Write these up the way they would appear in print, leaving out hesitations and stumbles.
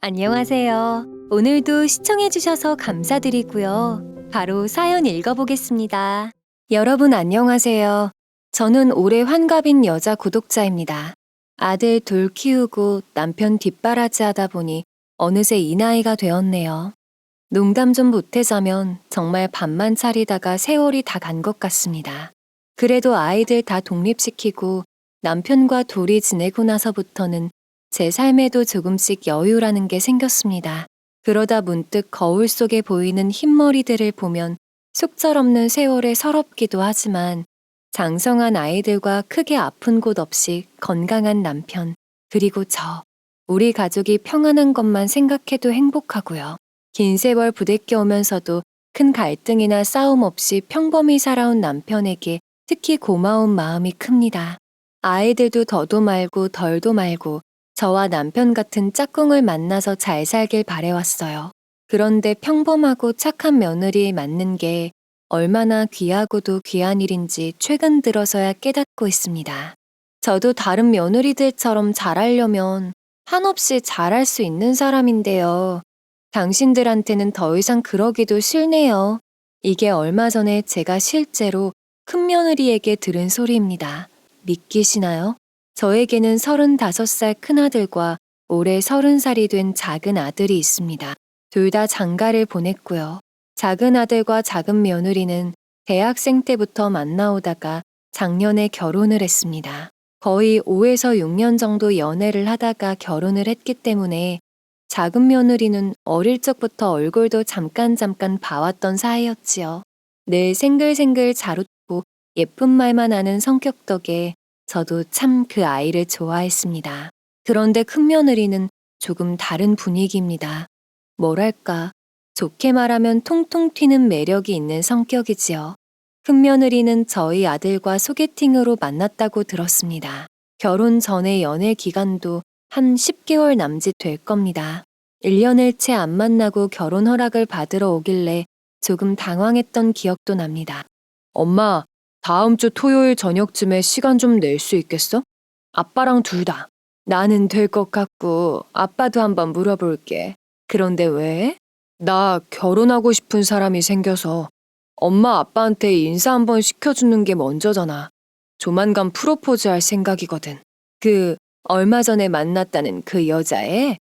안녕하세요. 오늘도 시청해주셔서 감사드리고요. 바로 사연 읽어보겠습니다. 여러분 안녕하세요. 저는 올해 환갑인 여자 구독자입니다. 아들 둘 키우고 남편 뒷바라지 하다 보니 어느새 이 나이가 되었네요. 농담 좀 보태자면 정말 밥만 차리다가 세월이 다 간 것 같습니다. 그래도 아이들 다 독립시키고 남편과 둘이 지내고 나서부터는 제 삶에도 조금씩 여유라는 게 생겼습니다. 그러다 문득 거울 속에 보이는 흰머리들을 보면 속절없는 세월에 서럽기도 하지만 장성한 아이들과 크게 아픈 곳 없이 건강한 남편, 그리고 우리 가족이 평안한 것만 생각해도 행복하고요. 긴 세월 부대껴 오면서도 큰 갈등이나 싸움 없이 평범히 살아온 남편에게 특히 고마운 마음이 큽니다. 아이들도 더도 말고 덜도 말고 저와 남편 같은 짝꿍을 만나서 잘 살길 바래왔어요. 그런데 평범하고 착한 며느리 맞는 게 얼마나 귀하고도 귀한 일인지 최근 들어서야 깨닫고 있습니다. 저도 다른 며느리들처럼 잘하려면 한없이 잘할 수 있는 사람인데요. 당신들한테는 더 이상 그러기도 싫네요. 이게 얼마 전에 제가 실제로 큰 며느리에게 들은 소리입니다. 믿기시나요? 저에게는 35살 큰아들과 올해 30살이 된 작은 아들이 있습니다. 둘 다 장가를 보냈고요. 작은 아들과 작은 며느리는 대학생 때부터 만나오다가 작년에 결혼을 했습니다. 거의 5에서 6년 정도 연애를 하다가 결혼을 했기 때문에 작은 며느리는 어릴 적부터 얼굴도 잠깐 봐왔던 사이였지요. 늘 생글생글 잘 웃고 예쁜 말만 하는 성격 덕에 저도 참 그 아이를 좋아했습니다. 그런데 큰 며느리는 조금 다른 분위기입니다. 뭐랄까, 좋게 말하면 통통 튀는 매력이 있는 성격이지요. 큰 며느리는 저희 아들과 소개팅으로 만났다고 들었습니다. 결혼 전에 연애 기간도 한 10개월 남짓 될 겁니다. 1년을 채 안 만나고 결혼 허락을 받으러 오길래 조금 당황했던 기억도 납니다. 엄마, 다음 주 토요일 저녁쯤에 시간 좀 낼 수 있겠어? 아빠랑 둘 다. 나는 될 것 같고 아빠도 한번 물어볼게. 그런데 왜? 나 결혼하고 싶은 사람이 생겨서 엄마 아빠한테 인사 한번 시켜주는 게 먼저잖아. 조만간 프로포즈 할 생각이거든. 얼마 전에 만났다는 그 여자애?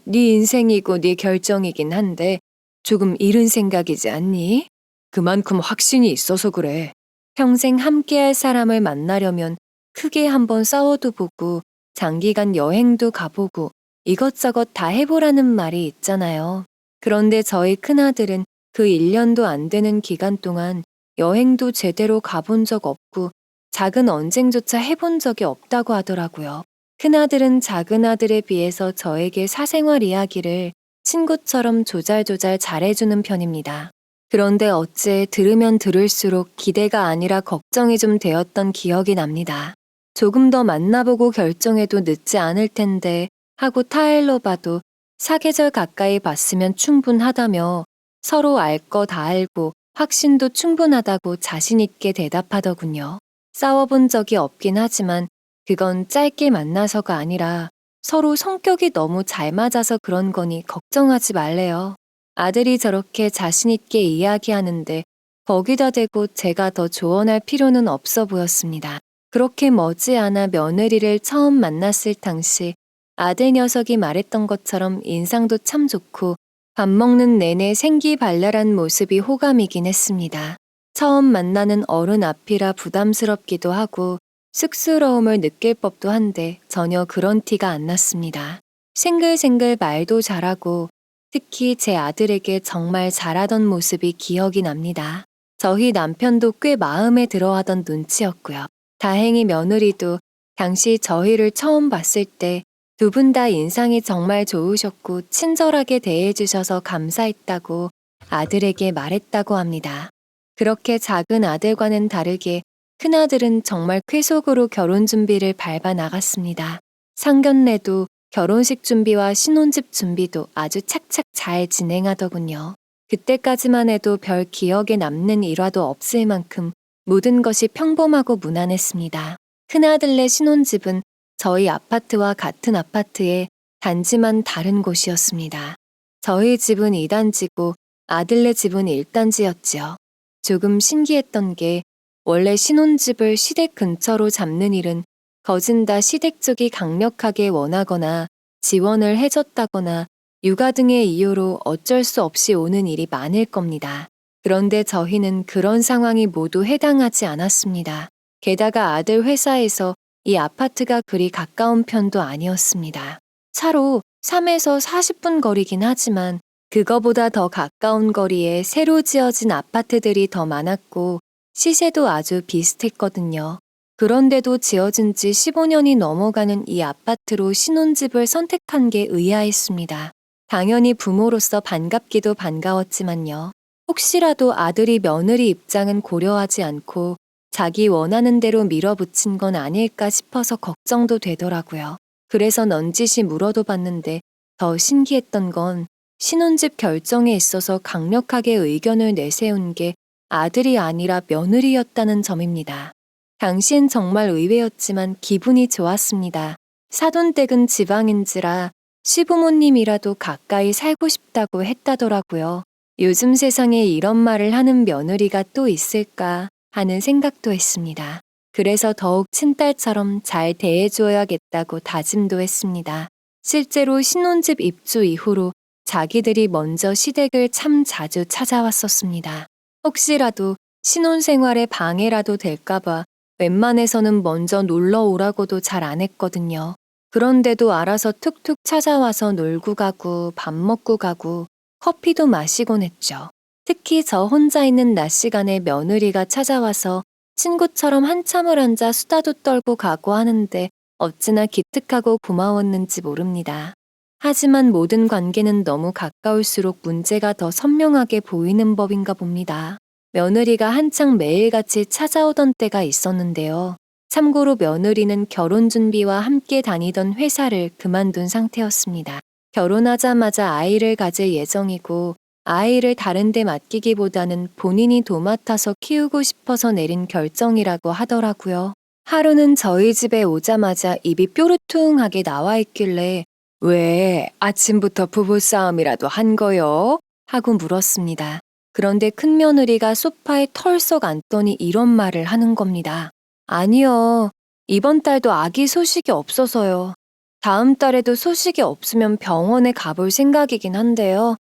네 인생이고 네 결정이긴 한데 조금 이른 생각이지 않니? 그만큼 확신이 있어서 그래. 평생 함께할 사람을 만나려면 크게 한번 싸워도 보고 장기간 여행도 가보고 이것저것 다 해보라는 말이 있잖아요. 그런데 저희 큰아들은 그 1년도 안 되는 기간 동안 여행도 제대로 가본 적 없고 작은 언쟁조차 해본 적이 없다고 하더라고요. 큰아들은 작은아들에 비해서 저에게 사생활 이야기를 친구처럼 조잘조잘 잘해주는 편입니다. 그런데 어째 들으면 들을수록 기대가 아니라 걱정이 좀 되었던 기억이 납니다. 조금 더 만나보고 결정해도 늦지 않을 텐데 하고 타일로 봐도 사계절 가까이 봤으면 충분하다며 서로 알 거 다 알고 확신도 충분하다고 자신있게 대답하더군요. 싸워본 적이 없긴 하지만 그건 짧게 만나서가 아니라 서로 성격이 너무 잘 맞아서 그런 거니 걱정하지 말래요. 아들이 저렇게 자신있게 이야기하는데 거기다 대고 제가 더 조언할 필요는 없어 보였습니다. 그렇게 머지않아 며느리를 처음 만났을 당시 아들 녀석이 말했던 것처럼 인상도 참 좋고 밥 먹는 내내 생기발랄한 모습이 호감이긴 했습니다. 처음 만나는 어른 앞이라 부담스럽기도 하고 쑥스러움을 느낄 법도 한데 전혀 그런 티가 안 났습니다. 생글생글 말도 잘하고 특히 제 아들에게 정말 잘하던 모습이 기억이 납니다. 저희 남편도 꽤 마음에 들어하던 눈치였고요. 다행히 며느리도 당시 저희를 처음 봤을 때 두 분 다 인상이 정말 좋으셨고 친절하게 대해주셔서 감사했다고 아들에게 말했다고 합니다. 그렇게 작은 아들과는 다르게 큰아들은 정말 쾌속으로 결혼 준비를 밟아 나갔습니다. 상견례도 결혼식 준비와 신혼집 준비도 아주 착착 잘 진행하더군요. 그때까지만 해도 별 기억에 남는 일화도 없을 만큼 모든 것이 평범하고 무난했습니다. 큰아들네 신혼집은 저희 아파트와 같은 아파트에 단지만 다른 곳이었습니다. 저희 집은 2단지고 아들네 집은 1단지였지요. 조금 신기했던 게 원래 신혼집을 시댁 근처로 잡는 일은 거진다 시댁 쪽이 강력하게 원하거나 지원을 해줬다거나 육아 등의 이유로 어쩔 수 없이 오는 일이 많을 겁니다. 그런데 저희는 그런 상황이 모두 해당하지 않았습니다. 게다가 아들 회사에서 이 아파트가 그리 가까운 편도 아니었습니다. 차로 3에서 40분 거리긴 하지만 그거보다 더 가까운 거리에 새로 지어진 아파트들이 더 많았고 시세도 아주 비슷했거든요. 그런데도 지어진 지 15년이 넘어가는 이 아파트로 신혼집을 선택한 게 의아했습니다. 당연히 부모로서 반갑기도 반가웠지만요. 혹시라도 아들이 며느리 입장은 고려하지 않고 자기 원하는 대로 밀어붙인 건 아닐까 싶어서 걱정도 되더라고요. 그래서 넌지시 물어도 봤는데 더 신기했던 건 신혼집 결정에 있어서 강력하게 의견을 내세운 게 아들이 아니라 며느리였다는 점입니다. 당시엔 정말 의외였지만 기분이 좋았습니다. 사돈댁은 지방인지라 시부모님이라도 가까이 살고 싶다고 했다더라고요. 요즘 세상에 이런 말을 하는 며느리가 또 있을까 하는 생각도 했습니다. 그래서 더욱 친딸처럼 잘 대해줘야겠다고 다짐도 했습니다. 실제로 신혼집 입주 이후로 자기들이 먼저 시댁을 참 자주 찾아왔었습니다. 혹시라도 신혼생활에 방해라도 될까봐 웬만해서는 먼저 놀러 오라고도 잘 안 했거든요. 그런데도 알아서 툭툭 찾아와서 놀고 가고 밥 먹고 가고 커피도 마시곤 했죠. 특히 저 혼자 있는 낮 시간에 며느리가 찾아와서 친구처럼 한참을 앉아 수다도 떨고 가고 하는데 어찌나 기특하고 고마웠는지 모릅니다. 하지만 모든 관계는 너무 가까울수록 문제가 더 선명하게 보이는 법인가 봅니다. 며느리가 한창 매일같이 찾아오던 때가 있었는데요. 참고로 며느리는 결혼 준비와 함께 다니던 회사를 그만둔 상태였습니다. 결혼하자마자 아이를 가질 예정이고 아이를 다른 데 맡기기보다는 본인이 도맡아서 키우고 싶어서 내린 결정이라고 하더라고요. 하루는 저희 집에 오자마자 입이 뾰루퉁하게 나와 있길래 왜 아침부터 부부싸움이라도 한 거요? 하고 물었습니다. 그런데 큰며느리가 소파에 털썩 앉더니 이런 말을 하는 겁니다. 아니요. 이번 달도 아기 소식이 없어서요. 다음 달에도 소식이 없으면 병원에 가볼 생각이긴 한데요.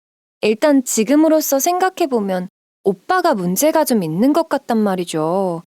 일단 지금으로서 생각해보면 오빠가 문제가 좀 있는 것 같단 말이죠.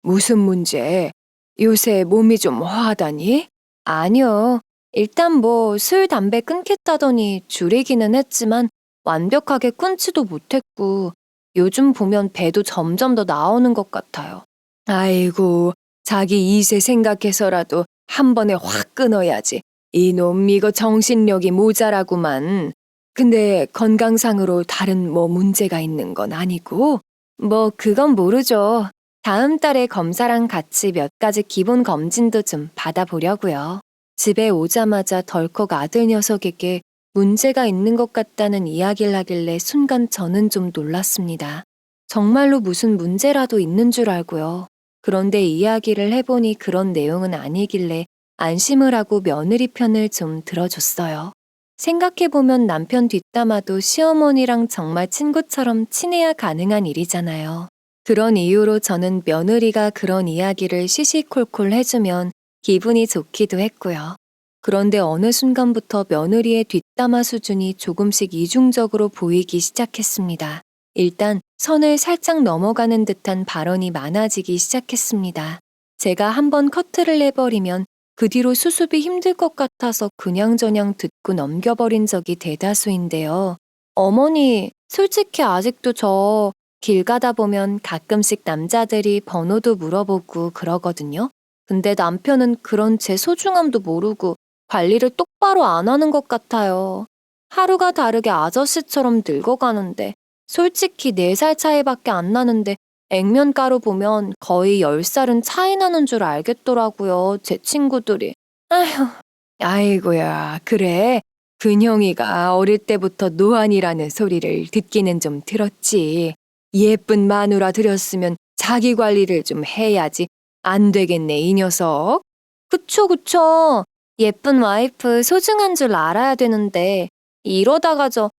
무슨 문제? 요새 몸이 좀 허하다니? 아니요. 일단 뭐 술, 담배 끊겠다더니 줄이기는 했지만 완벽하게 끊지도 못했고 요즘 보면 배도 점점 더 나오는 것 같아요. 아이고, 자기 이세 생각해서라도 한 번에 확 끊어야지. 이놈 이거 정신력이 모자라구만. 근데 건강상으로 다른 뭐 문제가 있는 건 아니고? 뭐 그건 모르죠. 다음 달에 검사랑 같이 몇 가지 기본 검진도 좀 받아보려고요. 집에 오자마자 덜컥 아들 녀석에게 문제가 있는 것 같다는 이야기를 하길래 순간 저는 좀 놀랐습니다. 정말로 무슨 문제라도 있는 줄 알고요. 그런데 이야기를 해보니 그런 내용은 아니길래 안심을 하고 며느리 편을 좀 들어줬어요. 생각해보면 남편 뒷담화도 시어머니랑 정말 친구처럼 친해야 가능한 일이잖아요. 그런 이유로 저는 며느리가 그런 이야기를 시시콜콜 해주면 기분이 좋기도 했고요. 그런데 어느 순간부터 며느리의 뒷담화 수준이 조금씩 이중적으로 보이기 시작했습니다. 일단 선을 살짝 넘어가는 듯한 발언이 많아지기 시작했습니다. 제가 한번 커트를 해버리면 그 뒤로 수습이 힘들 것 같아서 그냥저냥 듣고 넘겨버린 적이 대다수인데요. 어머니, 솔직히 아직도 저 길 가다 보면 가끔씩 남자들이 번호도 물어보고 그러거든요. 근데 남편은 그런 제 소중함도 모르고 관리를 똑바로 안 하는 것 같아요. 하루가 다르게 아저씨처럼 늙어가는데 솔직히 4살 차이밖에 안 나는데 액면가로 보면 거의 10살은 차이 나는 줄 알겠더라고요, 제 친구들이. 아휴, 아이고야, 그래. 근형이가 어릴 때부터 노안이라는 소리를 듣기는 좀 들었지. 예쁜 마누라 들였으면 자기 관리를 좀 해야지. 안 되겠네, 이 녀석. 그쵸, 그쵸. 예쁜 와이프 소중한 줄 알아야 되는데 이러다가 저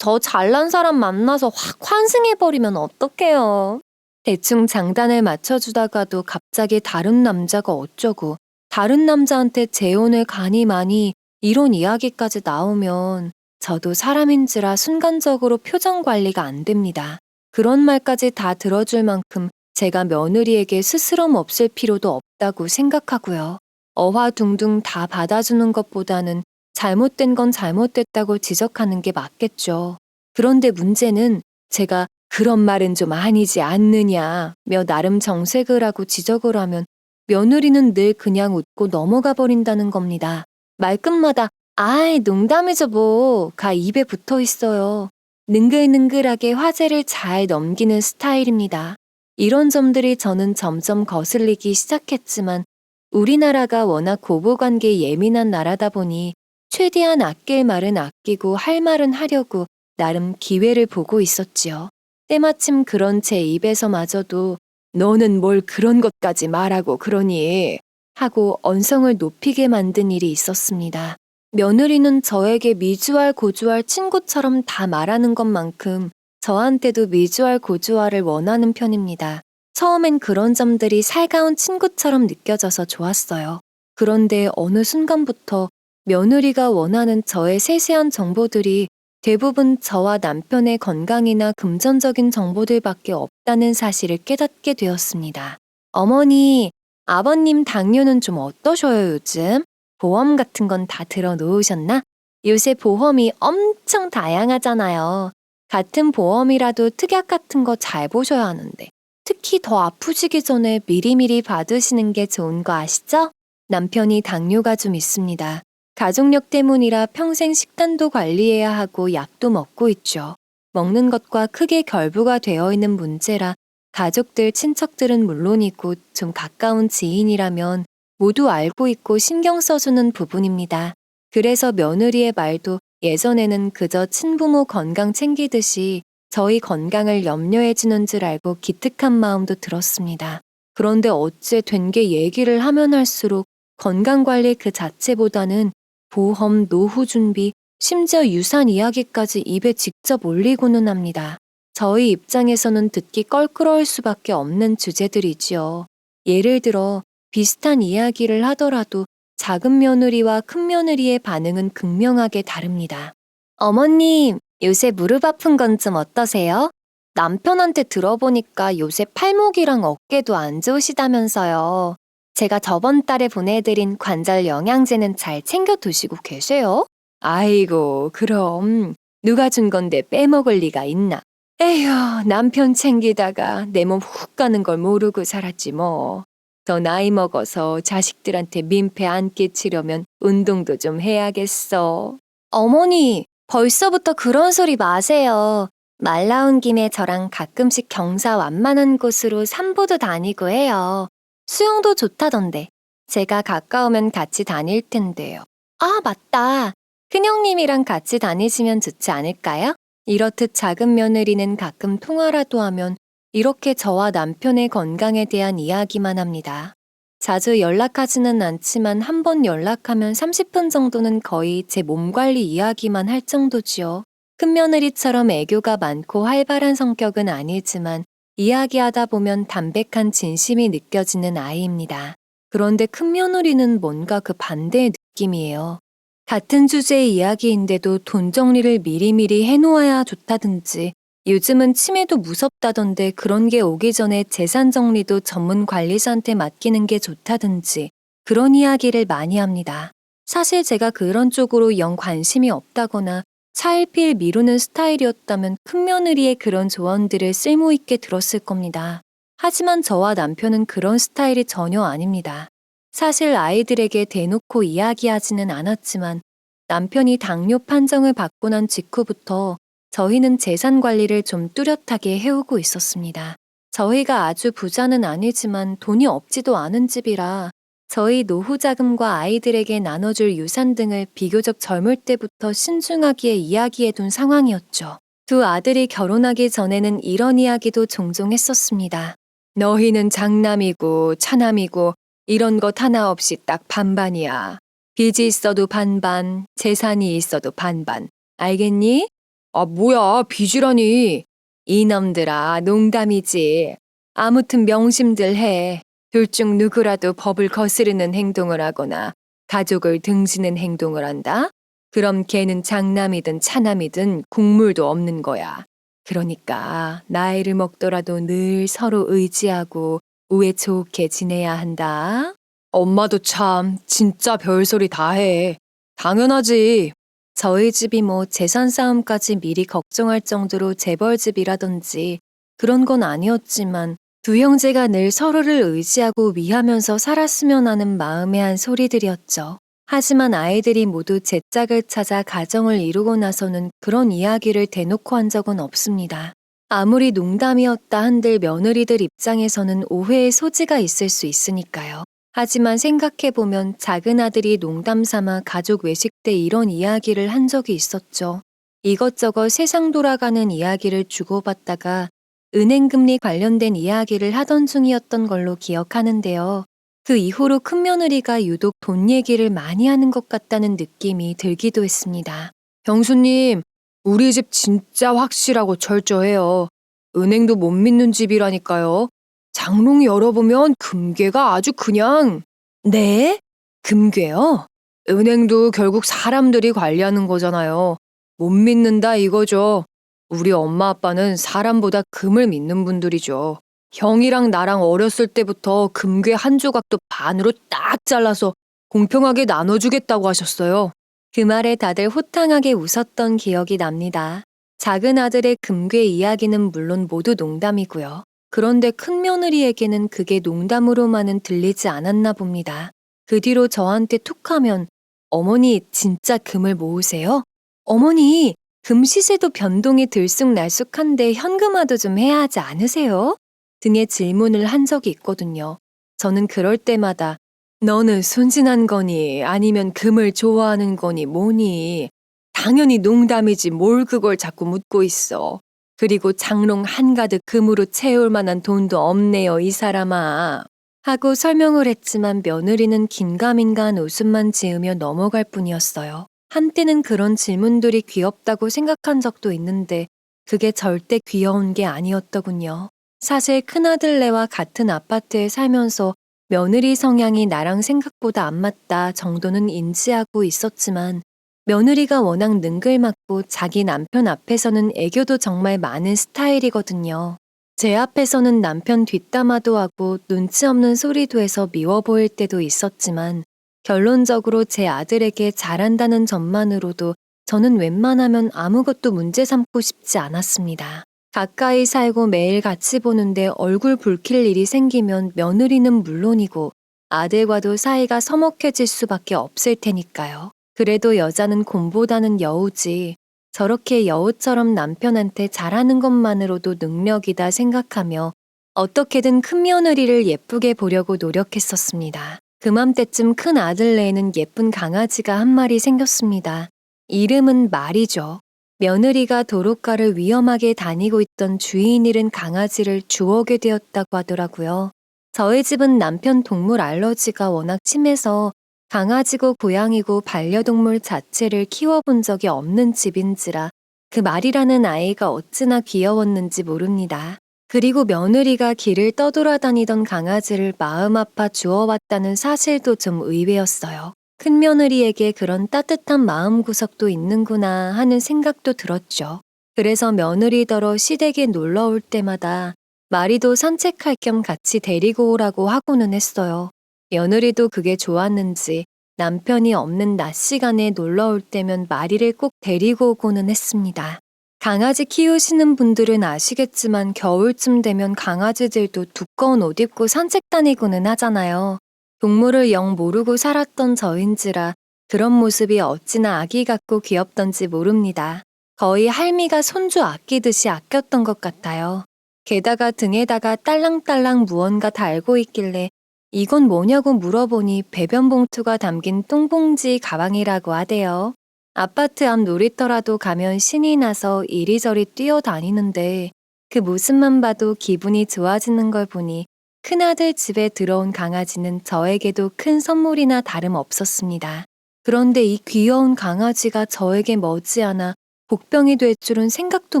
잘난 사람 만나서 확 환승해버리면 어떡해요. 대충 장단을 맞춰주다가도 갑자기 다른 남자가 어쩌고 다른 남자한테 재혼을 가니 마니 이런 이야기까지 나오면 저도 사람인지라 순간적으로 표정 관리가 안 됩니다. 그런 말까지 다 들어줄 만큼 제가 며느리에게 스스럼 없을 필요도 없다고 생각하고요. 어화둥둥 다 받아주는 것보다는 잘못된 건 잘못됐다고 지적하는 게 맞겠죠. 그런데 문제는 제가 그런 말은 좀 아니지 않느냐며 나름 정색을 하고 지적을 하면 며느리는 늘 그냥 웃고 넘어가 버린다는 겁니다. 말끝마다 아이 농담이죠 뭐가 입에 붙어 있어요. 능글능글하게 화제를 잘 넘기는 스타일입니다. 이런 점들이 저는 점점 거슬리기 시작했지만 우리나라가 워낙 고부관계에 예민한 나라다 보니 최대한 아낄 말은 아끼고 할 말은 하려고 나름 기회를 보고 있었지요. 때마침 그런 제 입에서마저도 너는 뭘 그런 것까지 말하고 그러니 하고 언성을 높이게 만든 일이 있었습니다. 며느리는 저에게 미주알 고주알 친구처럼 다 말하는 것만큼 저한테도 미주알 고주알을 원하는 편입니다. 처음엔 그런 점들이 살가운 친구처럼 느껴져서 좋았어요. 그런데 어느 순간부터 며느리가 원하는 저의 세세한 정보들이 대부분 저와 남편의 건강이나 금전적인 정보들밖에 없다는 사실을 깨닫게 되었습니다. 어머니, 아버님 당뇨는 좀 어떠셔요, 요즘? 보험 같은 건 다 들어 놓으셨나? 요새 보험이 엄청 다양하잖아요. 같은 보험이라도 특약 같은 거 잘 보셔야 하는데. 특히 더 아프시기 전에 미리미리 받으시는 게 좋은 거 아시죠? 남편이 당뇨가 좀 있습니다. 가족력 때문이라 평생 식단도 관리해야 하고 약도 먹고 있죠. 먹는 것과 크게 결부가 되어 있는 문제라 가족들, 친척들은 물론이고 좀 가까운 지인이라면 모두 알고 있고 신경 써주는 부분입니다. 그래서 며느리의 말도 예전에는 그저 친부모 건강 챙기듯이 저희 건강을 염려해 주는 줄 알고 기특한 마음도 들었습니다. 그런데 어째 된 게 얘기를 하면 할수록 건강관리 그 자체보다는 보험, 노후 준비, 심지어 유산 이야기까지 입에 직접 올리고는 합니다. 저희 입장에서는 듣기 껄끄러울 수밖에 없는 주제들이지요. 예를 들어 비슷한 이야기를 하더라도 작은 며느리와 큰 며느리의 반응은 극명하게 다릅니다. 어머님, 요새 무릎 아픈 건 좀 어떠세요? 남편한테 들어보니까 요새 팔목이랑 어깨도 안 좋으시다면서요. 제가 저번 달에 보내드린 관절 영양제는 잘 챙겨 드시고 계세요? 아이고, 그럼 누가 준 건데 빼먹을 리가 있나? 에휴, 남편 챙기다가 내 몸 훅 가는 걸 모르고 살았지 뭐. 더 나이 먹어서 자식들한테 민폐 안 끼치려면 운동도 좀 해야겠어. 어머니, 벌써부터 그런 소리 마세요. 말 나온 김에 저랑 가끔씩 경사 완만한 곳으로 산보도 다니고 해요. 수영도 좋다던데. 제가 가까우면 같이 다닐 텐데요. 아, 맞다. 큰형님이랑 같이 다니시면 좋지 않을까요? 이렇듯 작은 며느리는 가끔 통화라도 하면 이렇게 저와 남편의 건강에 대한 이야기만 합니다. 자주 연락하지는 않지만 한 번 연락하면 30분 정도는 거의 제 몸 관리 이야기만 할 정도지요. 큰며느리처럼 애교가 많고 활발한 성격은 아니지만 이야기하다 보면 담백한 진심이 느껴지는 아이입니다. 그런데 큰며느리는 뭔가 그 반대의 느낌이에요. 같은 주제의 이야기인데도 돈 정리를 미리미리 해놓아야 좋다든지 요즘은 치매도 무섭다던데 그런 게 오기 전에 재산 정리도 전문 관리사한테 맡기는 게 좋다든지 그런 이야기를 많이 합니다. 사실 제가 그런 쪽으로 영 관심이 없다거나 차일피일 미루는 스타일이었다면 큰며느리의 그런 조언들을 쓸모있게 들었을 겁니다. 하지만 저와 남편은 그런 스타일이 전혀 아닙니다. 사실 아이들에게 대놓고 이야기하지는 않았지만 남편이 당뇨 판정을 받고 난 직후부터 저희는 재산 관리를 좀 뚜렷하게 해오고 있었습니다. 저희가 아주 부자는 아니지만 돈이 없지도 않은 집이라 저희 노후 자금과 아이들에게 나눠줄 유산 등을 비교적 젊을 때부터 신중하게 이야기해둔 상황이었죠. 두 아들이 결혼하기 전에는 이런 이야기도 종종 했었습니다. 너희는 장남이고 차남이고 이런 것 하나 없이 딱 반반이야. 빚이 있어도 반반, 재산이 있어도 반반. 알겠니? 아, 뭐야, 빚이라니. 이놈들아, 농담이지. 아무튼 명심들 해. 둘 중 누구라도 법을 거스르는 행동을 하거나 가족을 등지는 행동을 한다? 그럼 걔는 장남이든 차남이든 국물도 없는 거야. 그러니까 나이를 먹더라도 늘 서로 의지하고 우애 좋게 지내야 한다. 엄마도 참, 진짜 별소리 다 해. 당연하지. 저희 집이 뭐 재산 싸움까지 미리 걱정할 정도로 재벌집이라든지 그런 건 아니었지만 두 형제가 늘 서로를 의지하고 위하면서 살았으면 하는 마음의 한 소리들이었죠. 하지만 아이들이 모두 제 짝을 찾아 가정을 이루고 나서는 그런 이야기를 대놓고 한 적은 없습니다. 아무리 농담이었다 한들 며느리들 입장에서는 오해의 소지가 있을 수 있으니까요. 하지만 생각해보면 작은 아들이 농담 삼아 가족 외식 때 이런 이야기를 한 적이 있었죠. 이것저것 세상 돌아가는 이야기를 주고받다가 은행금리 관련된 이야기를 하던 중이었던 걸로 기억하는데요. 그 이후로 큰며느리가 유독 돈 얘기를 많이 하는 것 같다는 느낌이 들기도 했습니다. 형수님, 우리 집 진짜 확실하고 철저해요. 은행도 못 믿는 집이라니까요. 장롱 열어보면 금괴가 아주 그냥. 네? 금괴요? 은행도 결국 사람들이 관리하는 거잖아요. 못 믿는다 이거죠. 우리 엄마 아빠는 사람보다 금을 믿는 분들이죠. 형이랑 나랑 어렸을 때부터 금괴 한 조각도 반으로 딱 잘라서 공평하게 나눠주겠다고 하셨어요. 그 말에 다들 호탕하게 웃었던 기억이 납니다. 작은 아들의 금괴 이야기는 물론 모두 농담이고요. 그런데 큰며느리에게는 그게 농담으로만은 들리지 않았나 봅니다. 그 뒤로 저한테 툭하면 어머니 진짜 금을 모으세요? 어머니 금 시세도 변동이 들쑥날쑥한데 현금화도 좀 해야 하지 않으세요? 등의 질문을 한 적이 있거든요. 저는 그럴 때마다 너는 순진한 거니 아니면 금을 좋아하는 거니 뭐니? 당연히 농담이지 뭘 그걸 자꾸 묻고 있어. 그리고 장롱 한가득 금으로 채울 만한 돈도 없네요 이 사람아. 하고 설명을 했지만 며느리는 긴가민가한 웃음만 지으며 넘어갈 뿐이었어요. 한때는 그런 질문들이 귀엽다고 생각한 적도 있는데 그게 절대 귀여운 게 아니었더군요. 사실 큰아들네와 같은 아파트에 살면서 며느리 성향이 나랑 생각보다 안 맞다 정도는 인지하고 있었지만 며느리가 워낙 능글맞고 자기 남편 앞에서는 애교도 정말 많은 스타일이거든요. 제 앞에서는 남편 뒷담화도 하고 눈치 없는 소리도 해서 미워 보일 때도 있었지만 결론적으로 제 아들에게 잘한다는 점만으로도 저는 웬만하면 아무것도 문제 삼고 싶지 않았습니다. 가까이 살고 매일 같이 보는데 얼굴 붉힐 일이 생기면 며느리는 물론이고 아들과도 사이가 서먹해질 수밖에 없을 테니까요. 그래도 여자는 곰보다는 여우지. 저렇게 여우처럼 남편한테 잘하는 것만으로도 능력이다 생각하며 어떻게든 큰며느리를 예쁘게 보려고 노력했었습니다. 그맘때쯤 큰 아들네에는 예쁜 강아지가 한 마리 생겼습니다. 이름은 말이죠. 며느리가 도로가를 위험하게 다니고 있던 주인 잃은 강아지를 주워오게 되었다고 하더라고요. 저희 집은 남편 동물 알러지가 워낙 심해서 강아지고 고양이고 반려동물 자체를 키워본 적이 없는 집인지라 그 말이라는 아이가 어찌나 귀여웠는지 모릅니다. 그리고 며느리가 길을 떠돌아다니던 강아지를 마음 아파 주워왔다는 사실도 좀 의외였어요. 큰며느리에게 그런 따뜻한 마음구석도 있는구나 하는 생각도 들었죠. 그래서 며느리더러 시댁에 놀러 올 때마다 마리도 산책할 겸 같이 데리고 오라고 하고는 했어요. 며느리도 그게 좋았는지 남편이 없는 낮 시간에 놀러 올 때면 마리를 꼭 데리고 오고는 했습니다. 강아지 키우시는 분들은 아시겠지만 겨울쯤 되면 강아지들도 두꺼운 옷 입고 산책 다니고는 하잖아요. 동물을 영 모르고 살았던 저인지라 그런 모습이 어찌나 아기 같고 귀엽던지 모릅니다. 거의 할미가 손주 아끼듯이 아꼈던 것 같아요. 게다가 등에다가 딸랑딸랑 무언가 달고 있길래 이건 뭐냐고 물어보니 배변 봉투가 담긴 똥봉지 가방이라고 하대요. 아파트 앞 놀이터라도 가면 신이 나서 이리저리 뛰어다니는데 그 모습만 봐도 기분이 좋아지는 걸 보니 큰아들 집에 들어온 강아지는 저에게도 큰 선물이나 다름없었습니다. 그런데 이 귀여운 강아지가 저에게 머지않아 복병이 될 줄은 생각도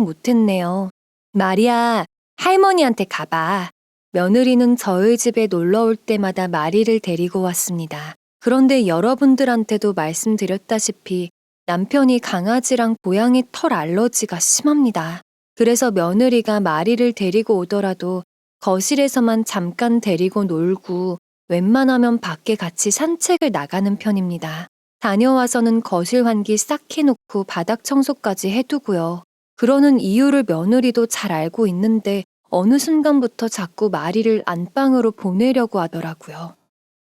못했네요. 마리아, 할머니한테 가봐. 며느리는 저희 집에 놀러 올 때마다 마리를 데리고 왔습니다. 그런데 여러분들한테도 말씀드렸다시피 남편이 강아지랑 고양이 털 알러지가 심합니다. 그래서 며느리가 마리를 데리고 오더라도 거실에서만 잠깐 데리고 놀고 웬만하면 밖에 같이 산책을 나가는 편입니다. 다녀와서는 거실 환기 싹 해놓고 바닥 청소까지 해두고요. 그러는 이유를 며느리도 잘 알고 있는데 어느 순간부터 자꾸 마리를 안방으로 보내려고 하더라고요.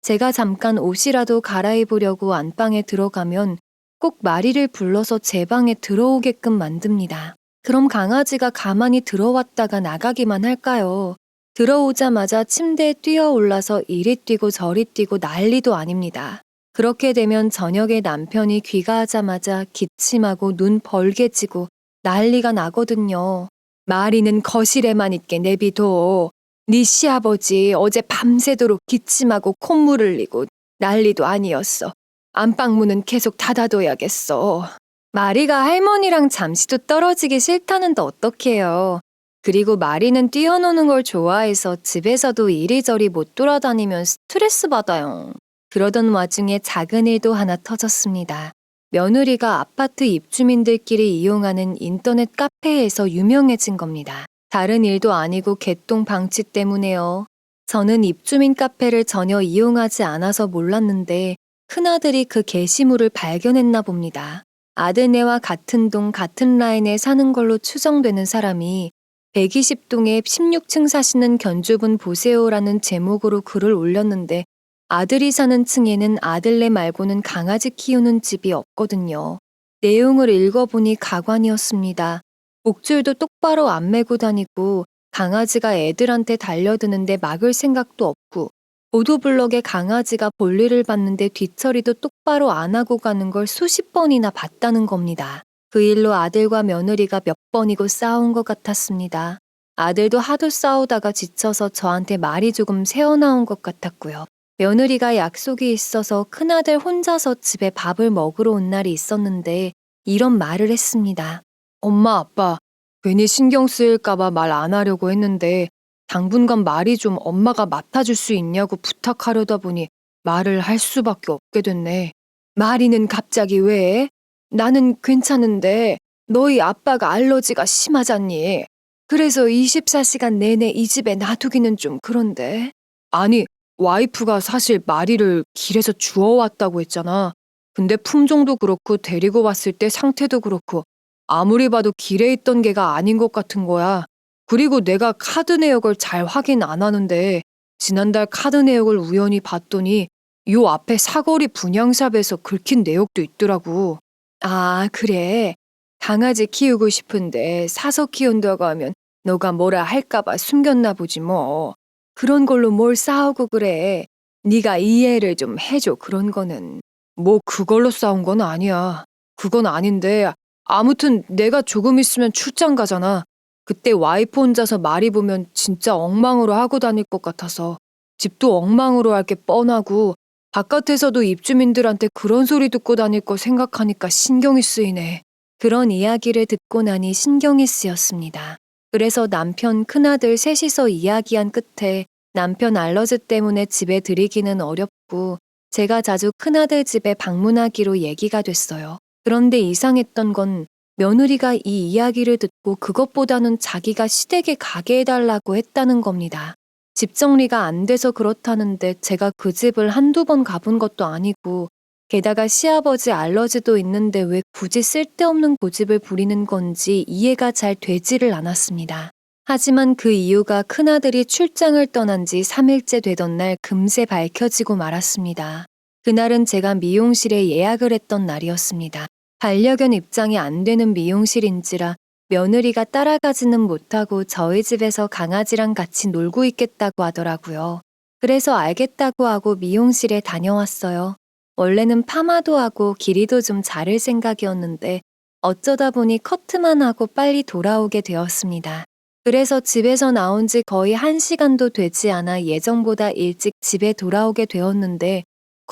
제가 잠깐 옷이라도 갈아입으려고 안방에 들어가면 꼭 마리를 불러서 제 방에 들어오게끔 만듭니다. 그럼 강아지가 가만히 들어왔다가 나가기만 할까요? 들어오자마자 침대에 뛰어 올라서 이리 뛰고 저리 뛰고 난리도 아닙니다. 그렇게 되면 저녁에 남편이 귀가하자마자 기침하고 눈 벌게지고 난리가 나거든요. 마리는 거실에만 있게 내비둬. 네 시아버지 어제 밤새도록 기침하고 콧물 흘리고 난리도 아니었어. 안방문은 계속 닫아둬야겠어. 마리가 할머니랑 잠시도 떨어지기 싫다는데 어떡해요. 그리고 마리는 뛰어노는 걸 좋아해서 집에서도 이리저리 못 돌아다니면 스트레스 받아요. 그러던 와중에 작은 일도 하나 터졌습니다. 며느리가 아파트 입주민들끼리 이용하는 인터넷 카페에서 유명해진 겁니다. 다른 일도 아니고 개똥 방치 때문에요. 저는 입주민 카페를 전혀 이용하지 않아서 몰랐는데 큰아들이 그 게시물을 발견했나 봅니다. 아드네와 같은 동 같은 라인에 사는 걸로 추정되는 사람이 120동에 16층 사시는 견주분 보세요라는 제목으로 글을 올렸는데 아들이 사는 층에는 아들네 말고는 강아지 키우는 집이 없거든요. 내용을 읽어보니 가관이었습니다. 목줄도 똑바로 안 매고 다니고 강아지가 애들한테 달려드는데 막을 생각도 없고 보도블럭에 강아지가 볼일을 봤는데 뒤처리도 똑바로 안 하고 가는 걸 수십 번이나 봤다는 겁니다. 그 일로 아들과 며느리가 몇 번이고 싸운 것 같았습니다. 아들도 하도 싸우다가 지쳐서 저한테 말이 조금 새어나온 것 같았고요. 며느리가 약속이 있어서 큰아들 혼자서 집에 밥을 먹으러 온 날이 있었는데 이런 말을 했습니다. 엄마, 아빠, 괜히 신경 쓰일까봐 말 안 하려고 했는데 당분간 말이 좀 엄마가 맡아줄 수 있냐고 부탁하려다 보니 말을 할 수밖에 없게 됐네. 마리는 갑자기 왜? 나는 괜찮은데 너희 아빠가 알러지가 심하잖니. 그래서 24시간 내내 이 집에 놔두기는 좀 그런데. 아니, 와이프가 사실 마리를 길에서 주워왔다고 했잖아. 근데 품종도 그렇고 데리고 왔을 때 상태도 그렇고 아무리 봐도 길에 있던 개가 아닌 것 같은 거야. 그리고 내가 카드 내역을 잘 확인 안 하는데 지난달 카드 내역을 우연히 봤더니 요 앞에 사거리 분양샵에서 긁힌 내역도 있더라고. 아, 그래. 강아지 키우고 싶은데 사서 키운다고 하면 너가 뭐라 할까봐 숨겼나 보지 뭐. 그런 걸로 뭘 싸우고 그래. 네가 이해를 좀 해줘, 그런 거는. 뭐 그걸로 싸운 건 아니야. 그건 아닌데 아무튼 내가 조금 있으면 출장 가잖아. 그때 와이프 혼자서 마리 보면 진짜 엉망으로 하고 다닐 것 같아서 집도 엉망으로 할 게 뻔하고 바깥에서도 입주민들한테 그런 소리 듣고 다닐 거 생각하니까 신경이 쓰이네. 그런 이야기를 듣고 나니 신경이 쓰였습니다. 그래서 남편, 큰아들 셋이서 이야기한 끝에 남편 알러지 때문에 집에 들이기는 어렵고 제가 자주 큰아들 집에 방문하기로 얘기가 됐어요. 그런데 이상했던 건 며느리가 이 이야기를 듣고 그것보다는 자기가 시댁에 가게 해달라고 했다는 겁니다. 집 정리가 안 돼서 그렇다는데 제가 그 집을 한두 번 가본 것도 아니고 게다가 시아버지 알러지도 있는데 왜 굳이 쓸데없는 고집을 부리는 건지 이해가 잘 되지를 않았습니다. 하지만 그 이유가 큰아들이 출장을 떠난 지 3일째 되던 날 금세 밝혀지고 말았습니다. 그날은 제가 미용실에 예약을 했던 날이었습니다. 반려견 입장이 안 되는 미용실인지라 며느리가 따라가지는 못하고 저희 집에서 강아지랑 같이 놀고 있겠다고 하더라고요. 그래서 알겠다고 하고 미용실에 다녀왔어요. 원래는 파마도 하고 길이도 좀 자를 생각이었는데 어쩌다 보니 커트만 하고 빨리 돌아오게 되었습니다. 그래서 집에서 나온 지 거의 1시간도 되지 않아 예정보다 일찍 집에 돌아오게 되었는데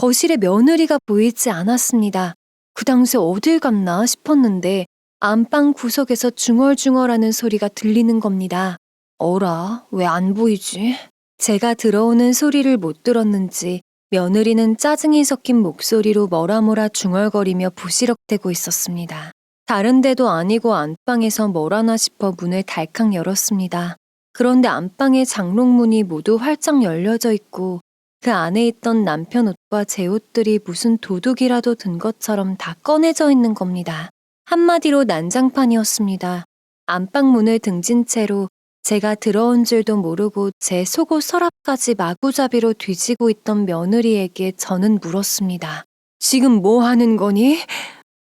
거실에 며느리가 보이지 않았습니다. 그 당시 어딜 갔나 싶었는데 안방 구석에서 중얼중얼하는 소리가 들리는 겁니다. 어라, 왜 안 보이지? 제가 들어오는 소리를 못 들었는지 며느리는 짜증이 섞인 목소리로 뭐라 중얼거리며 부시럭대고 있었습니다. 다른 데도 아니고 안방에서 뭘 하나 싶어 문을 달칵 열었습니다. 그런데 안방의 장롱문이 모두 활짝 열려져 있고 그 안에 있던 남편 옷과 제 옷들이 무슨 도둑이라도 든 것처럼 다 꺼내져 있는 겁니다. 한마디로 난장판이었습니다. 안방문을 등진 채로 제가 들어온 줄도 모르고 제 속옷 서랍까지 마구잡이로 뒤지고 있던 며느리에게 저는 물었습니다. 지금 뭐 하는 거니?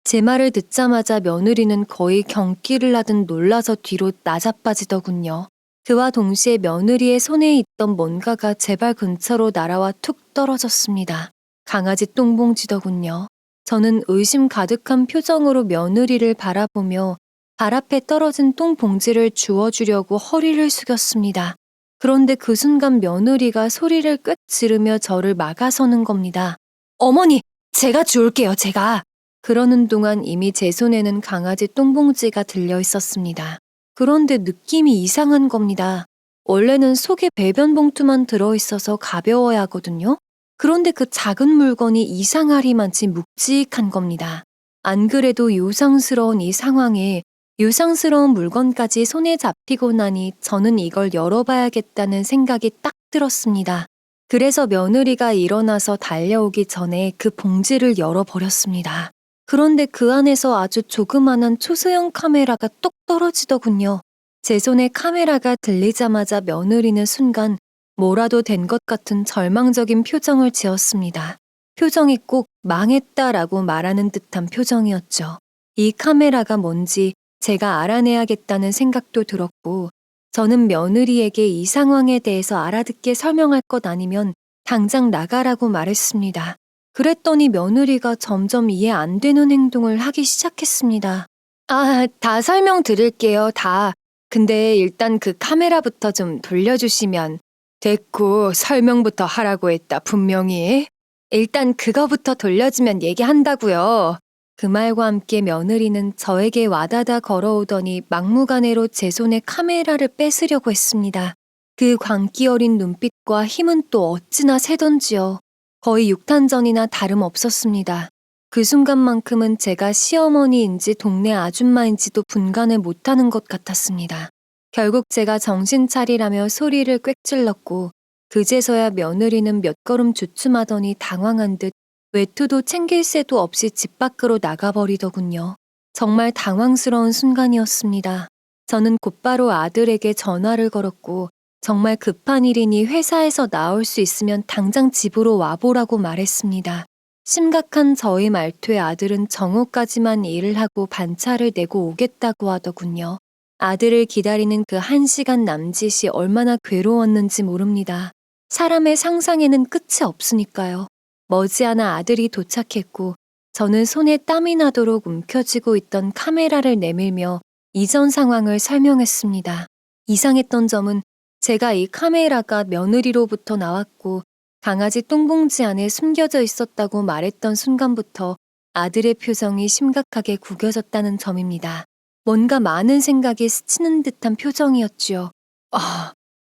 제 말을 듣자마자 며느리는 거의 경기를 하듯 놀라서 뒤로 나자빠지더군요. 그와 동시에 며느리의 손에 있던 뭔가가 제 발 근처로 날아와 툭 떨어졌습니다. 강아지 똥봉지더군요. 저는 의심 가득한 표정으로 며느리를 바라보며 발 앞에 떨어진 똥봉지를 주워주려고 허리를 숙였습니다. 그런데 그 순간 며느리가 소리를 꽥 지르며 저를 막아서는 겁니다. 어머니, 제가 주울게요, 제가. 그러는 동안 이미 제 손에는 강아지 똥봉지가 들려 있었습니다. 그런데 느낌이 이상한 겁니다. 원래는 속에 배변 봉투만 들어있어서 가벼워야 하거든요. 그런데 그 작은 물건이 이상하리만치 묵직한 겁니다. 안 그래도 요상스러운 이 상황에 요상스러운 물건까지 손에 잡히고 나니 저는 이걸 열어봐야겠다는 생각이 딱 들었습니다. 그래서 며느리가 일어나서 달려오기 전에 그 봉지를 열어버렸습니다. 그런데 그 안에서 아주 조그만한 초소형 카메라가 똑 떨어지더군요. 제 손에 카메라가 들리자마자 며느리는 순간 뭐라도 된 것 같은 절망적인 표정을 지었습니다. 표정이 꼭 망했다라고 말하는 듯한 표정이었죠. 이 카메라가 뭔지 제가 알아내야겠다는 생각도 들었고 저는 며느리에게 이 상황에 대해서 알아듣게 설명할 것 아니면 당장 나가라고 말했습니다. 그랬더니 며느리가 점점 이해 안 되는 행동을 하기 시작했습니다. 다 설명드릴게요, 다. 근데 일단 그 카메라부터 좀 돌려주시면. 됐고, 설명부터 하라고 했다, 분명히. 일단 그거부터 돌려주면 얘기한다고요. 그 말과 함께 며느리는 저에게 와다다 걸어오더니 막무가내로 제 손에 카메라를 뺏으려고 했습니다. 그 광기 어린 눈빛과 힘은 또 어찌나 세던지요. 거의 육탄전이나 다름없었습니다. 그 순간만큼은 제가 시어머니인지 동네 아줌마인지도 분간을 못하는 것 같았습니다. 결국 제가 정신 차리라며 소리를 꽥 질렀고 그제서야 며느리는 몇 걸음 주춤하더니 당황한 듯 외투도 챙길 새도 없이 집 밖으로 나가버리더군요. 정말 당황스러운 순간이었습니다. 저는 곧바로 아들에게 전화를 걸었고 정말 급한 일이니 회사에서 나올 수 있으면 당장 집으로 와보라고 말했습니다. 심각한 저의 말투에 아들은 정오까지만 일을 하고 반차를 내고 오겠다고 하더군요. 아들을 기다리는 그 1시간 남짓이 얼마나 괴로웠는지 모릅니다. 사람의 상상에는 끝이 없으니까요. 머지않아 아들이 도착했고 저는 손에 땀이 나도록 움켜쥐고 있던 카메라를 내밀며 이전 상황을 설명했습니다. 이상했던 점은 제가 이 카메라가 며느리로부터 나왔고 강아지 똥봉지 안에 숨겨져 있었다고 말했던 순간부터 아들의 표정이 심각하게 구겨졌다는 점입니다. 뭔가 많은 생각이 스치는 듯한 표정이었지요.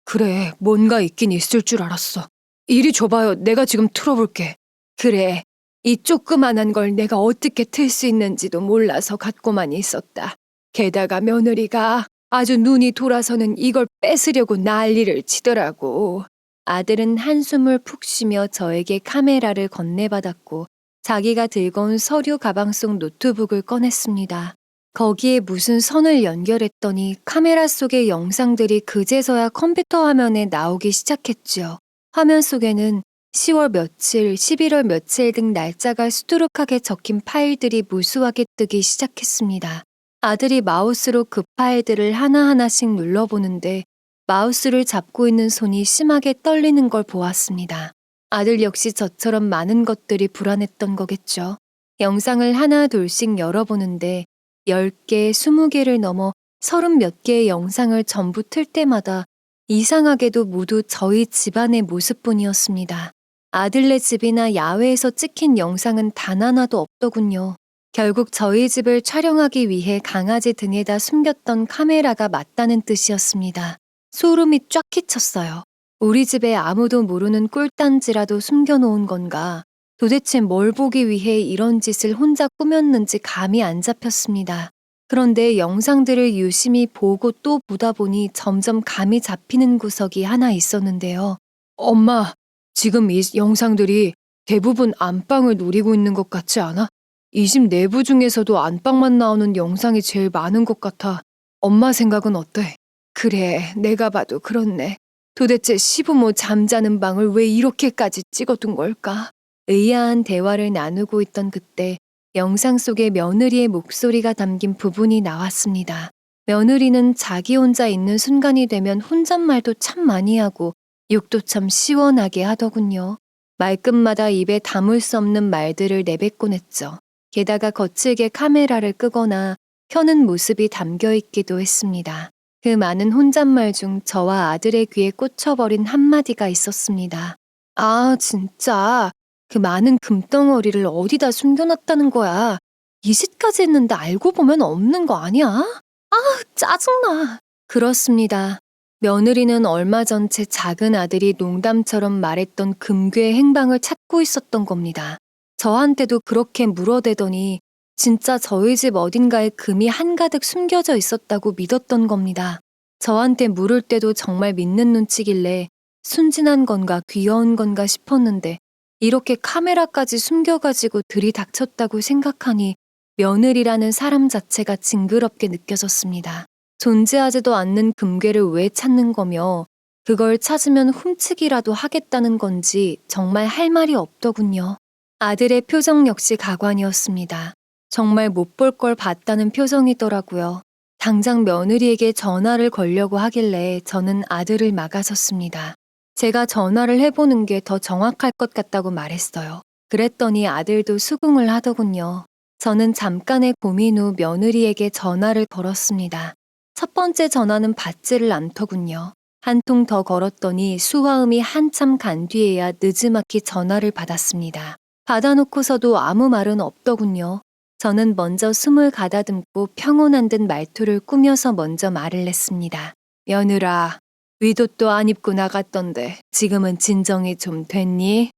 그래, 뭔가 있긴 있을 줄 알았어. 이리 줘봐요, 내가 지금 틀어볼게. 그래, 이 조그만한 걸 내가 어떻게 틀 수 있는지도 몰라서 갖고만 있었다. 게다가 며느리가 아주 눈이 돌아서는 이걸 뺏으려고 난리를 치더라고. 아들은 한숨을 푹 쉬며 저에게 카메라를 건네받았고 자기가 들고 온 서류 가방 속 노트북을 꺼냈습니다. 거기에 무슨 선을 연결했더니 카메라 속의 영상들이 그제서야 컴퓨터 화면에 나오기 시작했죠. 화면 속에는 10월 며칠, 11월 며칠 등 날짜가 수두룩하게 적힌 파일들이 무수하게 뜨기 시작했습니다. 아들이 마우스로 그 파일들을 하나하나씩 눌러보는데 마우스를 잡고 있는 손이 심하게 떨리는 걸 보았습니다. 아들 역시 저처럼 많은 것들이 불안했던 거겠죠. 영상을 하나 둘씩 열어보는데 10개, 20개를 넘어 30몇 개의 영상을 전부 틀 때마다 이상하게도 모두 저희 집안의 모습뿐이었습니다. 아들네 집이나 야외에서 찍힌 영상은 단 하나도 없더군요. 결국 저희 집을 촬영하기 위해 강아지 등에다 숨겼던 카메라가 맞다는 뜻이었습니다. 소름이 쫙 끼쳤어요. 우리 집에 아무도 모르는 꿀단지라도 숨겨놓은 건가? 도대체 뭘 보기 위해 이런 짓을 혼자 꾸몄는지 감이 안 잡혔습니다. 그런데 영상들을 유심히 보고 또 보다 보니 점점 감이 잡히는 구석이 하나 있었는데요. 엄마, 지금 이 영상들이 대부분 안방을 노리고 있는 것 같지 않아? 이 집 내부 중에서도 안방만 나오는 영상이 제일 많은 것 같아. 엄마 생각은 어때? 그래, 내가 봐도 그렇네. 도대체 시부모 잠자는 방을 왜 이렇게까지 찍어둔 걸까? 의아한 대화를 나누고 있던 그때 영상 속에 며느리의 목소리가 담긴 부분이 나왔습니다. 며느리는 자기 혼자 있는 순간이 되면 혼잣말도 참 많이 하고 욕도 참 시원하게 하더군요. 말끝마다 입에 담을 수 없는 말들을 내뱉곤 했죠. 게다가 거칠게 카메라를 끄거나 켜는 모습이 담겨 있기도 했습니다. 그 많은 혼잣말 중 저와 아들의 귀에 꽂혀버린 한마디가 있었습니다. 아, 진짜. 그 많은 금덩어리를 어디다 숨겨놨다는 거야. 이 시까지 했는데 알고 보면 없는 거 아니야? 아, 짜증나. 그렇습니다. 며느리는 얼마 전 제 작은 아들이 농담처럼 말했던 금괴의 행방을 찾고 있었던 겁니다. 저한테도 그렇게 물어대더니 진짜 저희 집 어딘가에 금이 한가득 숨겨져 있었다고 믿었던 겁니다. 저한테 물을 때도 정말 믿는 눈치길래 순진한 건가 귀여운 건가 싶었는데 이렇게 카메라까지 숨겨가지고 들이닥쳤다고 생각하니 며느리라는 사람 자체가 징그럽게 느껴졌습니다. 존재하지도 않는 금괴를 왜 찾는 거며 그걸 찾으면 훔치기라도 하겠다는 건지 정말 할 말이 없더군요. 아들의 표정 역시 가관이었습니다. 정말 못 볼 걸 봤다는 표정이더라고요. 당장 며느리에게 전화를 걸려고 하길래 저는 아들을 막아섰습니다. 제가 전화를 해보는 게 더 정확할 것 같다고 말했어요. 그랬더니 아들도 수긍을 하더군요. 저는 잠깐의 고민 후 며느리에게 전화를 걸었습니다. 첫 번째 전화는 받지를 않더군요. 한 통 더 걸었더니 수화음이 한참 간 뒤에야 느지막이 전화를 받았습니다. 받아놓고서도 아무 말은 없더군요. 저는 먼저 숨을 가다듬고 평온한 듯 말투를 꾸며서 먼저 말을 냈습니다. 며느라, 윗옷도 안 입고 나갔던데 지금은 진정이 좀 됐니?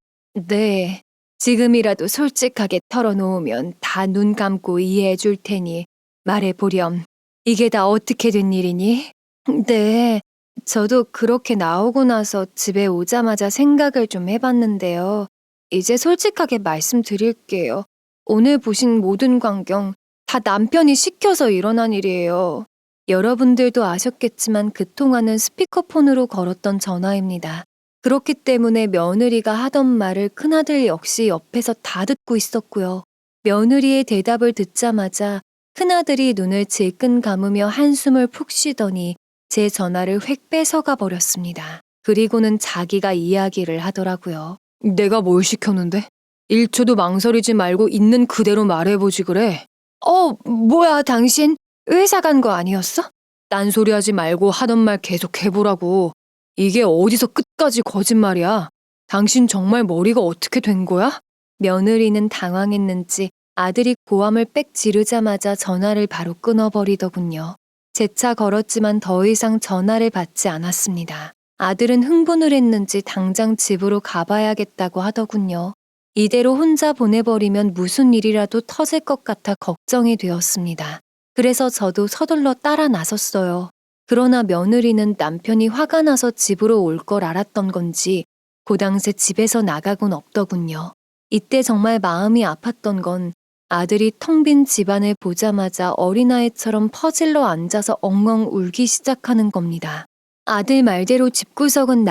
네. 지금이라도 솔직하게 털어놓으면 다 눈 감고 이해해 줄 테니 말해보렴. 이게 다 어떻게 된 일이니? 네. 저도 그렇게 나오고 나서 집에 오자마자 생각을 좀 해봤는데요. 이제 솔직하게 말씀드릴게요. 오늘 보신 모든 광경 다 남편이 시켜서 일어난 일이에요. 여러분들도 아셨겠지만 그 통화는 스피커폰으로 걸었던 전화입니다. 그렇기 때문에 며느리가 하던 말을 큰아들 역시 옆에서 다 듣고 있었고요. 며느리의 대답을 듣자마자 큰아들이 눈을 질끈 감으며 한숨을 푹 쉬더니 제 전화를 획 뺏어가 버렸습니다. 그리고는 자기가 이야기를 하더라고요. 내가 뭘 시켰는데? 1초도 망설이지 말고 있는 그대로 말해보지 그래. 뭐야 당신? 회사 간 거 아니었어? 딴소리하지 말고 하던 말 계속 해보라고. 이게 어디서 끝까지 거짓말이야. 당신 정말 머리가 어떻게 된 거야? 며느리는 당황했는지 아들이 고함을 빽 지르자마자 전화를 바로 끊어버리더군요. 재차 걸었지만 더 이상 전화를 받지 않았습니다. 아들은 흥분을 했는지 당장 집으로 가봐야겠다고 하더군요. 이대로 혼자 보내버리면 무슨 일이라도 터질 것 같아 걱정이 되었습니다. 그래서 저도 서둘러 따라 나섰어요. 그러나 며느리는 남편이 화가 나서 집으로 올 걸 알았던 건지 고당새 집에서 나가곤 없더군요. 이때 정말 마음이 아팠던 건 아들이 텅 빈 집안을 보자마자 어린아이처럼 퍼질러 앉아서 엉엉 울기 시작하는 겁니다. 아들 말대로 집구석은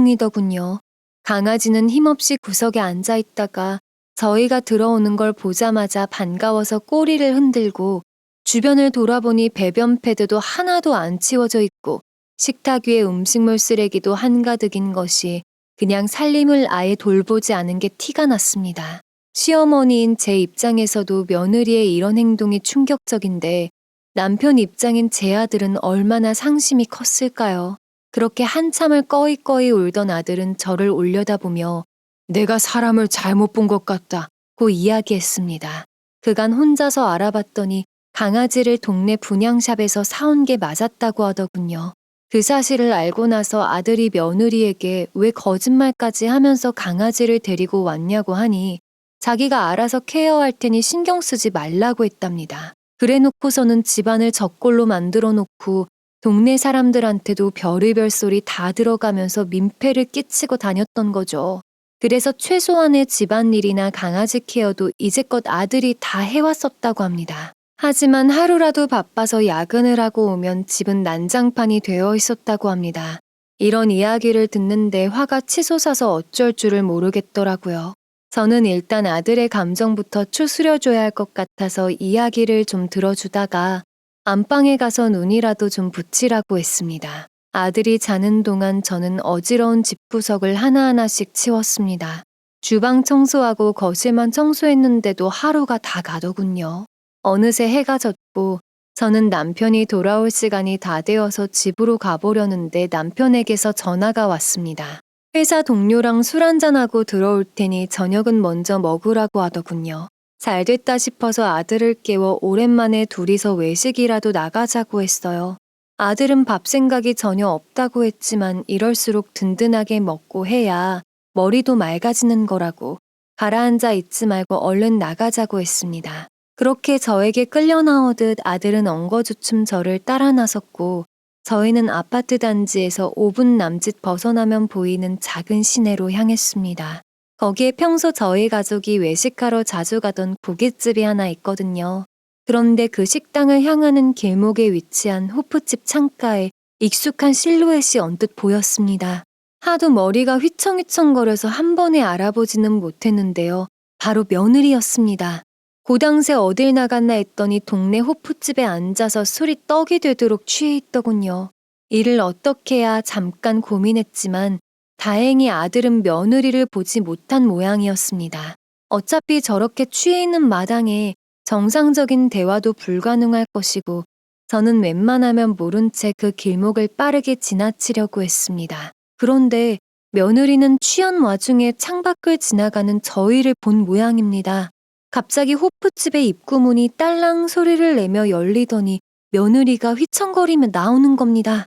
난리통이더군요. 강아지는 힘없이 구석에 앉아 있다가 저희가 들어오는 걸 보자마자 반가워서 꼬리를 흔들고 주변을 돌아보니 배변 패드도 하나도 안 치워져 있고 식탁 위에 음식물 쓰레기도 한가득인 것이 그냥 살림을 아예 돌보지 않은 게 티가 났습니다. 시어머니인 제 입장에서도 며느리의 이런 행동이 충격적인데 남편 입장인 제 아들은 얼마나 상심이 컸을까요? 그렇게 한참을 꺼이꺼이 울던 아들은 저를 올려다보며 내가 사람을 잘못 본 것 같다. 고 이야기했습니다. 그간 혼자서 알아봤더니 강아지를 동네 분양샵에서 사온 게 맞았다고 하더군요. 그 사실을 알고 나서 아들이 며느리에게 왜 거짓말까지 하면서 강아지를 데리고 왔냐고 하니 자기가 알아서 케어할 테니 신경 쓰지 말라고 했답니다. 그래 놓고서는 집안을 저꼴로 만들어 놓고 동네 사람들한테도 별의별 소리 다 들어가면서 민폐를 끼치고 다녔던 거죠. 그래서 최소한의 집안일이나 강아지 케어도 이제껏 아들이 다 해왔었다고 합니다. 하지만 하루라도 바빠서 야근을 하고 오면 집은 난장판이 되어 있었다고 합니다. 이런 이야기를 듣는데 화가 치솟아서 어쩔 줄을 모르겠더라고요. 저는 일단 아들의 감정부터 추스려줘야 할 것 같아서 이야기를 좀 들어주다가 안방에 가서 눈이라도 좀 붙이라고 했습니다. 아들이 자는 동안 저는 어지러운 집구석을 하나하나씩 치웠습니다. 주방 청소하고 거실만 청소했는데도 하루가 다 가더군요. 어느새 해가 졌고 저는 남편이 돌아올 시간이 다 되어서 집으로 가보려는데 남편에게서 전화가 왔습니다. 회사 동료랑 술 한잔하고 들어올 테니 저녁은 먼저 먹으라고 하더군요. 잘 됐다 싶어서 아들을 깨워 오랜만에 둘이서 외식이라도 나가자고 했어요. 아들은 밥 생각이 전혀 없다고 했지만 이럴수록 든든하게 먹고 해야 머리도 맑아지는 거라고 가라앉아 있지 말고 얼른 나가자고 했습니다. 그렇게 저에게 끌려 나오듯 아들은 엉거주춤 저를 따라 나섰고 저희는 아파트 단지에서 5분 남짓 벗어나면 보이는 작은 시내로 향했습니다. 거기에 평소 저희 가족이 외식하러 자주 가던 고깃집이 하나 있거든요. 그런데 그 식당을 향하는 길목에 위치한 호프집 창가에 익숙한 실루엣이 언뜻 보였습니다. 하도 머리가 휘청휘청거려서 한 번에 알아보지는 못했는데요. 바로 며느리였습니다. 고당새 어딜 나갔나 했더니 동네 호프집에 앉아서 술이 떡이 되도록 취해 있더군요. 이를 어떻게 해야 잠깐 고민했지만 다행히 아들은 며느리를 보지 못한 모양이었습니다. 어차피 저렇게 취해 있는 마당에 정상적인 대화도 불가능할 것이고 저는 웬만하면 모른 채 그 길목을 빠르게 지나치려고 했습니다. 그런데 며느리는 취한 와중에 창밖을 지나가는 저희를 본 모양입니다. 갑자기 호프집의 입구문이 딸랑 소리를 내며 열리더니 며느리가 휘청거리며 나오는 겁니다.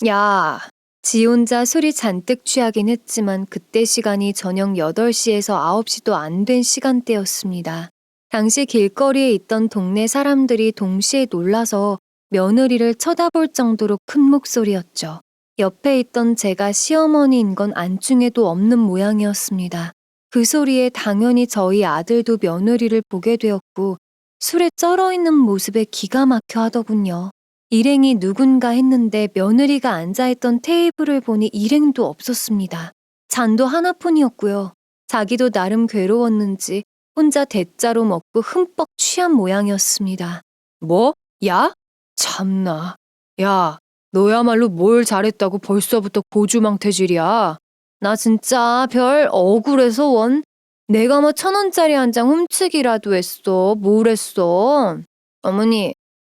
야! 지 혼자 술이 잔뜩 취하긴 했지만 그때 시간이 저녁 8시에서 9시도 안 된 시간대였습니다. 당시 길거리에 있던 동네 사람들이 동시에 놀라서 며느리를 쳐다볼 정도로 큰 목소리였죠. 옆에 있던 제가 시어머니인 건 안중에도 없는 모양이었습니다. 그 소리에 당연히 저희 아들도 며느리를 보게 되었고 술에 쩔어있는 모습에 기가 막혀 하더군요. 일행이 누군가 했는데 며느리가 앉아있던 테이블을 보니 일행도 없었습니다. 잔도 하나뿐이었고요. 자기도 나름 괴로웠는지 혼자 대짜로 먹고 흠뻑 취한 모양이었습니다. 뭐? 야? 참나. 야, 너야말로 뭘 잘했다고 벌써부터 고주망태질이야. 나 진짜 별 억울해서 원. 내가 뭐 1,000원짜리 한 장 훔치기라도 했어. 뭘 했어?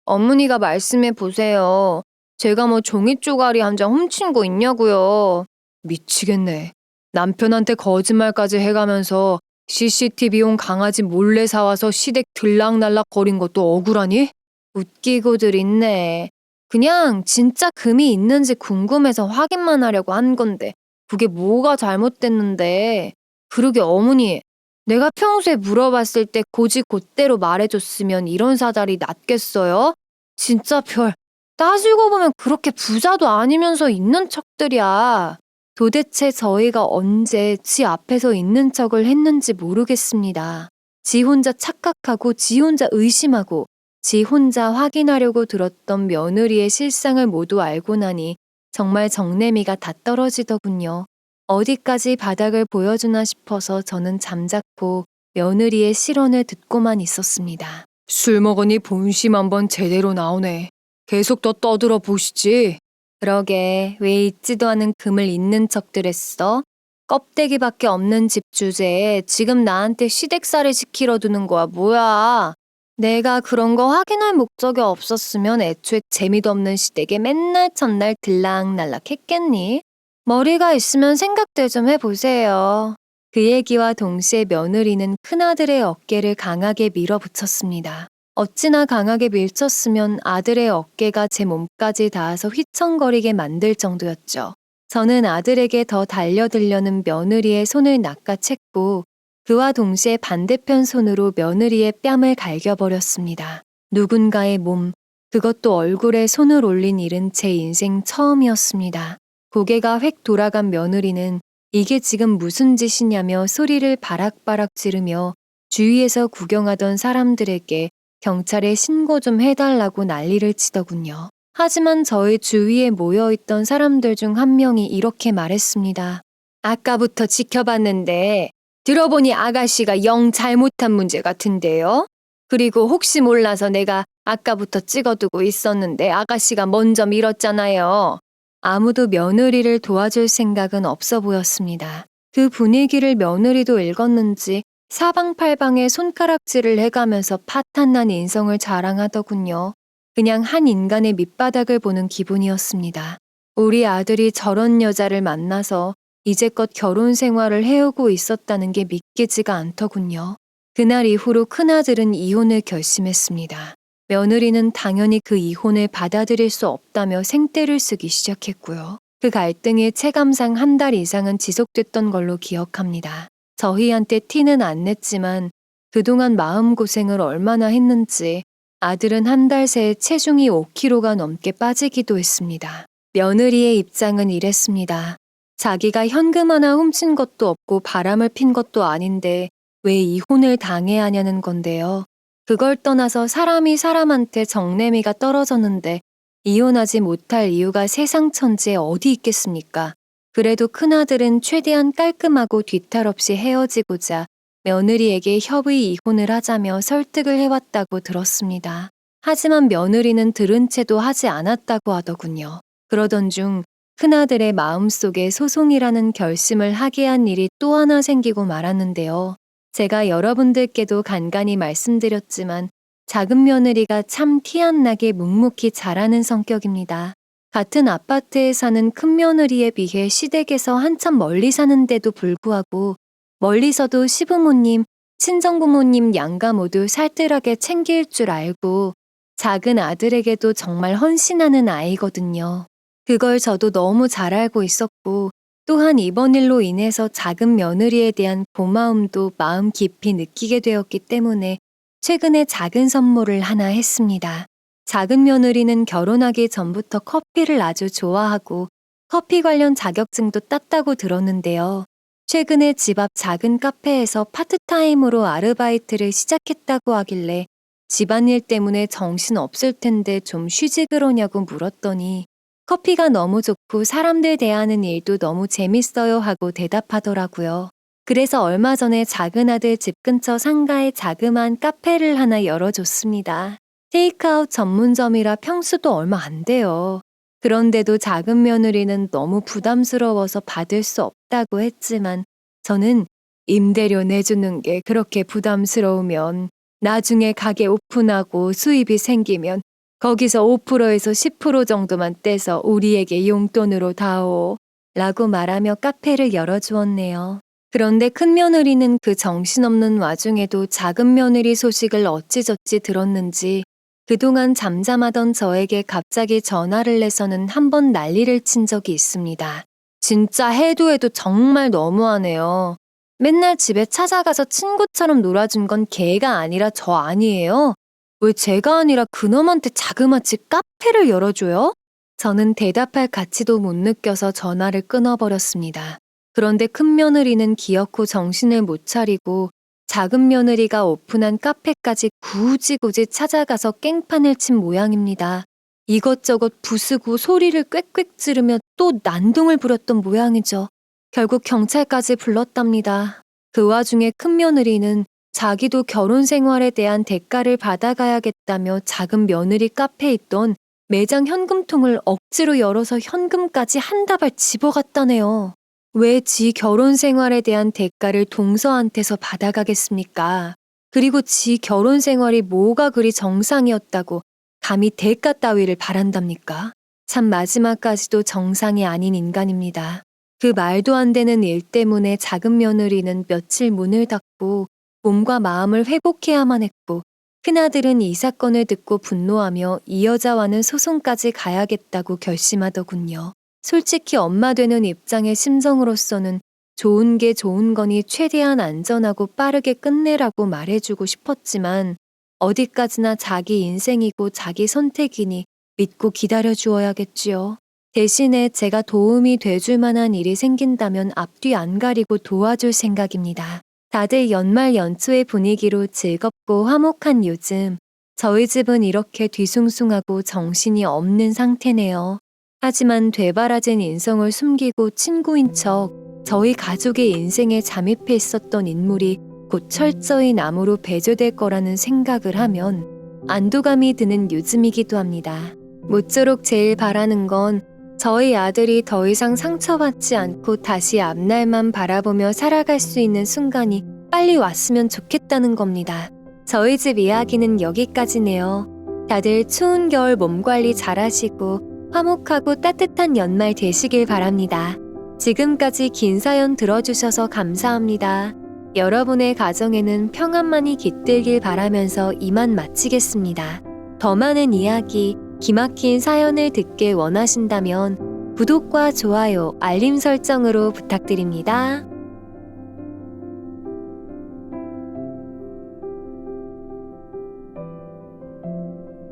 어머니가 말씀해 보세요. 제가 뭐 종이 쪼가리 한 장 훔친 거 있냐고요. 미치겠네. 남편한테 거짓말까지 해가면서 CCTV용 강아지 몰래 사와서 시댁 들락날락 거린 것도 억울하니? 웃기고들 있네. 그냥 진짜 금이 있는지 궁금해서 확인만 하려고 한 건데 그게 뭐가 잘못됐는데. 그러게 어머니, 내가 평소에 물어봤을 때 곧대로 말해줬으면 이런 사달이 낫겠어요? 진짜 별 따지고 보면 그렇게 부자도 아니면서 있는 척들이야. 도대체 저희가 언제 지 앞에서 있는 척을 했는지 모르겠습니다. 지 혼자 착각하고 지 혼자 의심하고 지 혼자 확인하려고 들었던 며느리의 실상을 모두 알고 나니 정말 정내미가 다 떨어지더군요. 어디까지 바닥을 보여주나 싶어서 저는 잠자코 며느리의 실언을 듣고만 있었습니다. 술 먹으니 본심 한번 제대로 나오네. 계속 더 떠들어 보시지. 그러게 왜 있지도 않은 금을 있는 척들 했어? 껍데기밖에 없는 집 주제에 지금 나한테 시댁살이 시키러 두는 거야 뭐야? 내가 그런 거 확인할 목적이 없었으면 애초에 재미도 없는 시댁에 맨날 첫날 들락날락 했겠니? 머리가 있으면 생각들 좀 해보세요. 그 얘기와 동시에 며느리는 큰아들의 어깨를 강하게 밀어붙였습니다. 어찌나 강하게 밀쳤으면 아들의 어깨가 제 몸까지 닿아서 휘청거리게 만들 정도였죠. 저는 아들에게 더 달려들려는 며느리의 손을 낚아챘고 그와 동시에 반대편 손으로 며느리의 뺨을 갈겨버렸습니다. 누군가의 몸, 그것도 얼굴에 손을 올린 일은 제 인생 처음이었습니다. 고개가 획 돌아간 며느리는 이게 지금 무슨 짓이냐며 소리를 바락바락 지르며 주위에서 구경하던 사람들에게 경찰에 신고 좀 해달라고 난리를 치더군요. 하지만 저희 주위에 모여있던 사람들 중 한 명이 이렇게 말했습니다. 아까부터 지켜봤는데 들어보니 아가씨가 영 잘못한 문제 같은데요? 그리고 혹시 몰라서 내가 아까부터 찍어두고 있었는데 아가씨가 먼저 밀었잖아요. 아무도 며느리를 도와줄 생각은 없어 보였습니다. 그 분위기를 며느리도 읽었는지 사방팔방에 손가락질을 해가면서 파탄난 인성을 자랑하더군요. 그냥 한 인간의 밑바닥을 보는 기분이었습니다. 우리 아들이 저런 여자를 만나서 이제껏 결혼 생활을 해오고 있었다는 게 믿기지가 않더군요. 그날 이후로 큰아들은 이혼을 결심했습니다. 며느리는 당연히 그 이혼을 받아들일 수 없다며 생떼를 쓰기 시작했고요. 그 갈등이 체감상 한 달 이상은 지속됐던 걸로 기억합니다. 저희한테 티는 안 냈지만 그동안 마음고생을 얼마나 했는지 아들은 한 달 새에 체중이 5kg가 넘게 빠지기도 했습니다. 며느리의 입장은 이랬습니다. 자기가 현금 하나 훔친 것도 없고 바람을 핀 것도 아닌데 왜 이혼을 당해야 하냐는 건데요. 그걸 떠나서 사람이 사람한테 정내미가 떨어졌는데 이혼하지 못할 이유가 세상 천지에 어디 있겠습니까? 그래도 큰아들은 최대한 깔끔하고 뒤탈 없이 헤어지고자 며느리에게 협의 이혼을 하자며 설득을 해왔다고 들었습니다. 하지만 며느리는 들은 채도 하지 않았다고 하더군요. 그러던 중 큰아들의 마음속에 소송이라는 결심을 하게 한 일이 또 하나 생기고 말았는데요. 제가 여러분들께도 간간히 말씀드렸지만 작은 며느리가 참 티 안 나게 묵묵히 잘하는 성격입니다. 같은 아파트에 사는 큰 며느리에 비해 시댁에서 한참 멀리 사는데도 불구하고 멀리서도 시부모님, 친정부모님 양가 모두 살뜰하게 챙길 줄 알고 작은 아들에게도 정말 헌신하는 아이거든요. 그걸 저도 너무 잘 알고 있었고 또한 이번 일로 인해서 작은 며느리에 대한 고마움도 마음 깊이 느끼게 되었기 때문에 최근에 작은 선물을 하나 했습니다. 작은 며느리는 결혼하기 전부터 커피를 아주 좋아하고 커피 관련 자격증도 땄다고 들었는데요. 최근에 집 앞 작은 카페에서 파트타임으로 아르바이트를 시작했다고 하길래 집안일 때문에 정신 없을 텐데 좀 쉬지 그러냐고 물었더니 커피가 너무 좋고 사람들 대하는 일도 너무 재밌어요 하고 대답하더라고요. 그래서 얼마 전에 작은 아들 집 근처 상가에 자그마한 카페를 하나 열어줬습니다. 테이크아웃 전문점이라 평수도 얼마 안 돼요. 그런데도 작은 며느리는 너무 부담스러워서 받을 수 없다고 했지만 저는 임대료 내주는 게 그렇게 부담스러우면 나중에 가게 오픈하고 수입이 생기면 거기서 5%에서 10% 정도만 떼서 우리에게 용돈으로 다오 라고 말하며 카페를 열어주었네요. 그런데 큰 며느리는 그 정신없는 와중에도 작은 며느리 소식을 어찌저찌 들었는지 그동안 잠잠하던 저에게 갑자기 전화를 내서는 한 번 난리를 친 적이 있습니다. 진짜 해도 해도 정말 너무하네요. 맨날 집에 찾아가서 친구처럼 놀아준 건 걔가 아니라 저 아니에요? 왜 제가 아니라 그놈한테 자그마치 카페를 열어줘요? 저는 대답할 가치도 못 느껴서 전화를 끊어버렸습니다. 그런데 큰 며느리는 기어코 정신을 못 차리고 작은 며느리가 오픈한 카페까지 굳이 찾아가서 깽판을 친 모양입니다. 이것저것 부수고 소리를 꽥꽥 지르며 또 난동을 부렸던 모양이죠. 결국 경찰까지 불렀답니다. 그 와중에 큰 며느리는 자기도 결혼 생활에 대한 대가를 받아가야겠다며 작은 며느리 카페에 있던 매장 현금통을 억지로 열어서 현금까지 한 다발 집어갔다네요. 왜 지 결혼 생활에 대한 대가를 동서한테서 받아가겠습니까? 그리고 지 결혼 생활이 뭐가 그리 정상이었다고 감히 대가 따위를 바란답니까? 참 마지막까지도 정상이 아닌 인간입니다. 그 말도 안 되는 일 때문에 작은 며느리는 며칠 문을 닫고 몸과 마음을 회복해야만 했고, 큰아들은 이 사건을 듣고 분노하며 이 여자와는 소송까지 가야겠다고 결심하더군요. 솔직히 엄마 되는 입장의 심정으로서는 좋은 게 좋은 거니 최대한 안전하고 빠르게 끝내라고 말해주고 싶었지만, 어디까지나 자기 인생이고 자기 선택이니 믿고 기다려 주어야겠지요. 대신에 제가 도움이 돼줄 만한 일이 생긴다면 앞뒤 안 가리고 도와줄 생각입니다. 다들 연말 연초의 분위기로 즐겁고 화목한 요즘, 저희 집은 이렇게 뒤숭숭하고 정신이 없는 상태네요. 하지만 되바라진 인성을 숨기고 친구인 척 저희 가족의 인생에 잠입해 있었던 인물이 곧 철저히 나무로 배제될 거라는 생각을 하면 안도감이 드는 요즘이기도 합니다. 모쪼록 제일 바라는 건 저희 아들이 더 이상 상처받지 않고 다시 앞날만 바라보며 살아갈 수 있는 순간이 빨리 왔으면 좋겠다는 겁니다. 저희 집 이야기는 여기까지네요. 다들 추운 겨울 몸 관리 잘하시고 화목하고 따뜻한 연말 되시길 바랍니다. 지금까지 긴 사연 들어주셔서 감사합니다. 여러분의 가정에는 평안만이 깃들길 바라면서 이만 마치겠습니다. 더 많은 이야기, 기막힌 사연을 듣길 원하신다면 구독과 좋아요, 알림 설정으로 부탁드립니다.